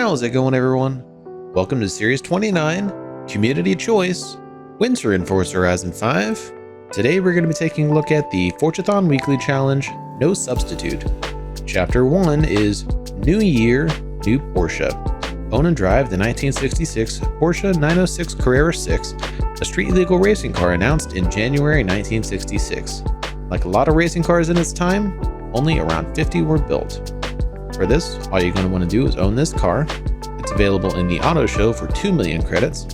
How's it going, everyone? Welcome to Series 29, Community Choice, Winter in Forza Horizon 5. Today we're going to be taking a look at the Forzathon Weekly Challenge, No Substitute. Chapter 1 is New Year, New Porsche. Own and drive the 1966 Porsche 906 Carrera 6, a street-legal racing car announced in January 1966. Like a lot of racing cars in its time, only around 50 were built. For this, all you're going to want to do is own this car. It's available in the auto show for 2 million credits.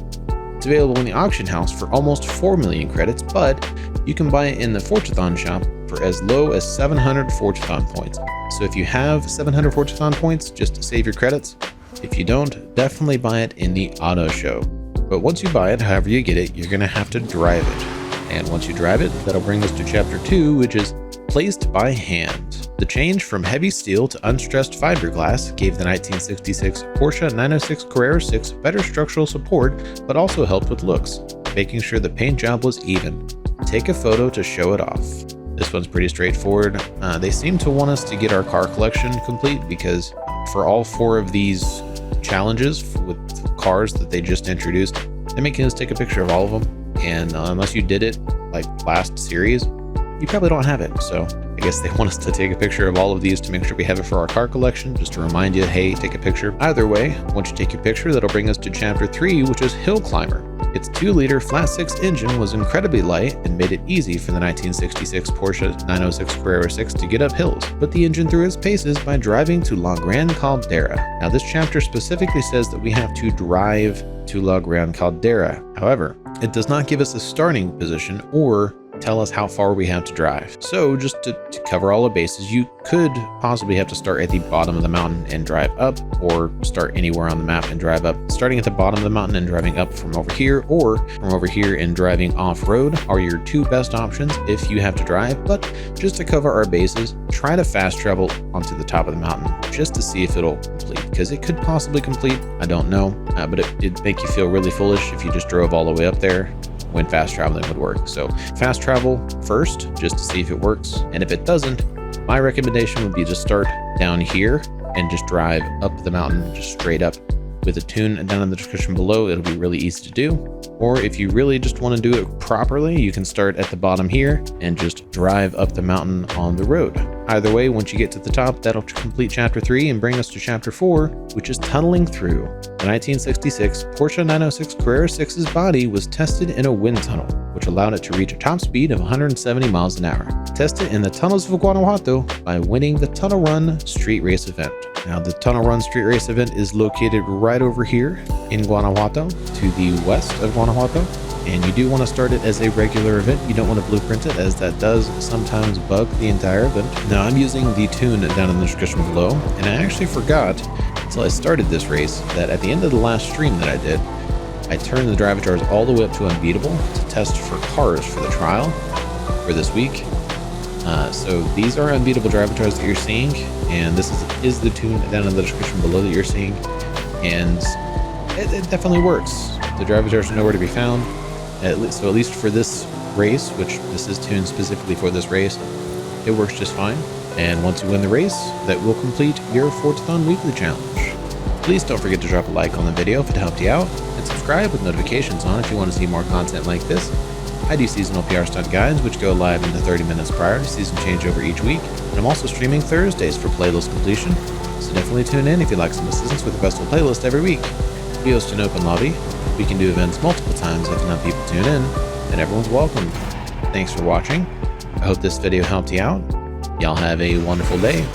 It's available in the auction house for almost 4 million credits, but you can buy it in the Forzathon shop for as low as 700 Forzathon points. So if you have 700 Forzathon points, just save your credits. If you don't, definitely buy it in the auto show. But once you buy it, however you get it, you're going to have to drive it. And once you drive it, that'll bring us to Chapter 2, which is Placed by Hand. The change from heavy steel to unstressed fiberglass gave the 1966 Porsche 906 Carrera 6 better structural support, but also helped with looks, making sure the paint job was even. Take a photo to show it off. This one's pretty straightforward. They seem to want us to get our car collection complete because for all 4 of these challenges with cars that they just introduced, they're making us take a picture of all of them. And unless you did it like last series, you probably don't have it. So I guess they want us to take a picture of all of these to make sure we have it for our car collection, just to remind you, hey, take a picture. Either way, once you take your picture, that'll bring us to Chapter 3, which is Hill Climber. Its 2-liter flat-six engine was incredibly light and made it easy for the 1966 Porsche 906 Carrera 6 to get up hills, but the engine threw its paces by driving to Gran Caldera. Now this chapter specifically says that we have to drive to Gran Caldera. However, it does not give us a starting position or tell us how far we have to drive. So just to cover all the bases, you could possibly have to start at the bottom of the mountain and drive up, or start anywhere on the map and drive up. Starting at the bottom of the mountain and driving up from over here, or from over here and driving off-road are your 2 best options if you have to drive. But just to cover our bases, try to fast travel onto the top of the mountain just to see if it'll complete, because it could possibly complete. I don't know, but it'd make you feel really foolish if you just drove all the way up there when fast traveling would work. So fast travel first, just to see if it works. And if it doesn't, my recommendation would be to start down here and just drive up the mountain, just straight up. With a tune down in the description below, it'll be really easy to do. Or if you really just want to do it properly, you can start at the bottom here and just drive up the mountain on the road. Either way, once you get to the top, that'll complete Chapter 3 and bring us to Chapter 4, which is tunneling through. The 1966 Porsche 906 Carrera 6's body was tested in a wind tunnel, which allowed it to reach a top speed of 170 miles an hour. Test it in the tunnels of Guanajuato by winning the Tunnel Run Street Race event. Now, the Tunnel Run Street Race event is located right over here in Guanajuato, to the west of Guanajuato. And you do want to start it as a regular event. You don't want to blueprint it, as that does sometimes bug the entire event. Now, I'm using the tune down in the description below, and I actually forgot until I started this race that at the end of the last stream that I did, I turned the drive jars all the way up to unbeatable to test for cars for the trial for this week. So these are unbeatable drive jars that you're seeing, and this is the tune down in the description below that you're seeing, and it definitely works. The drive jars are nowhere to be found. At least for this race, which this is tuned specifically for this race, it works just fine. And once you win the race, that will complete your Forzathon Weekly Challenge. Please don't forget to drop a like on the video if it helped you out, and subscribe with notifications on if you want to see more content like this. I do seasonal PR stunt guides, which go live in the 30 minutes prior to season changeover each week, and I'm also streaming Thursdays for playlist completion, so definitely tune in if you'd like some assistance with the festival playlist every week. We host an open lobby. We can do events multiple times if enough people tune in, and everyone's welcome. Thanks for watching. I hope this video helped you out. Y'all have a wonderful day.